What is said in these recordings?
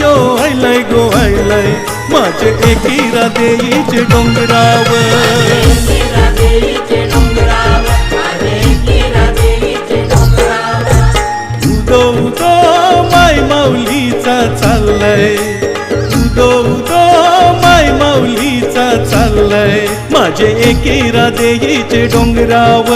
Sanyo आयलाय गो आयलाय माझे एकीरा देईचे डोंगराव उदो उदो माय माऊलीचा चाललाय उदो उदो माय माऊलीचा चाललाय माझे एकीरा देईचे डोंगराव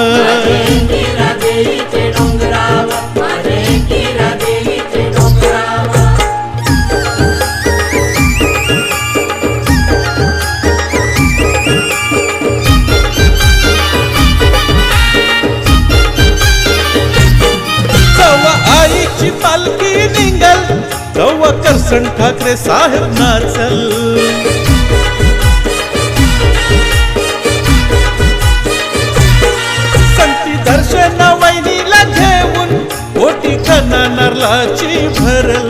आईची पालखी निघल तेव्हा करसन ठाकरे साहेब नाचल संती दर्शन वैनीला घेऊन ओटी कना नरलाची भरल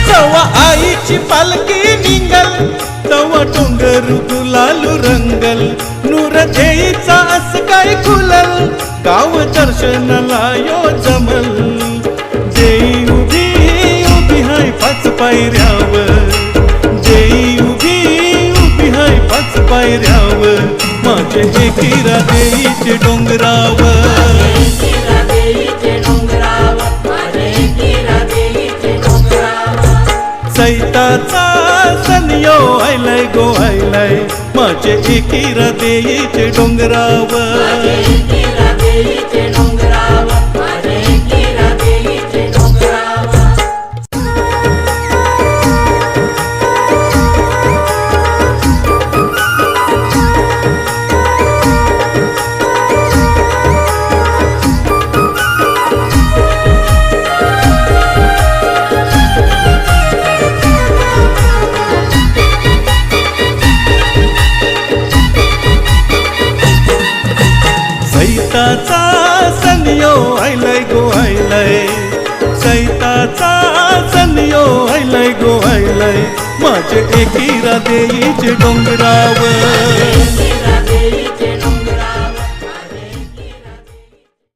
तेव्हा आईची पालखी निघल तेव्हा डोंगर गुलालू रंगल नूर देईचा अस काय खुलल गाव दर्शनाला यो जमल देई उभी उभी हाय पाच पायऱ्यावर देई उभी हाय पाच पायऱ्यावर माझे एकीरा देईचे डोंगराव सैताचा सनियो आयलाय गो आयलाय माझे एकीरा देईचे डोंगराव सैताचा सनियो आयलाय गो आयलाय सैताचा सनियो आयलाय गो आयलाय माझे एकीरा देईचे डोंगराव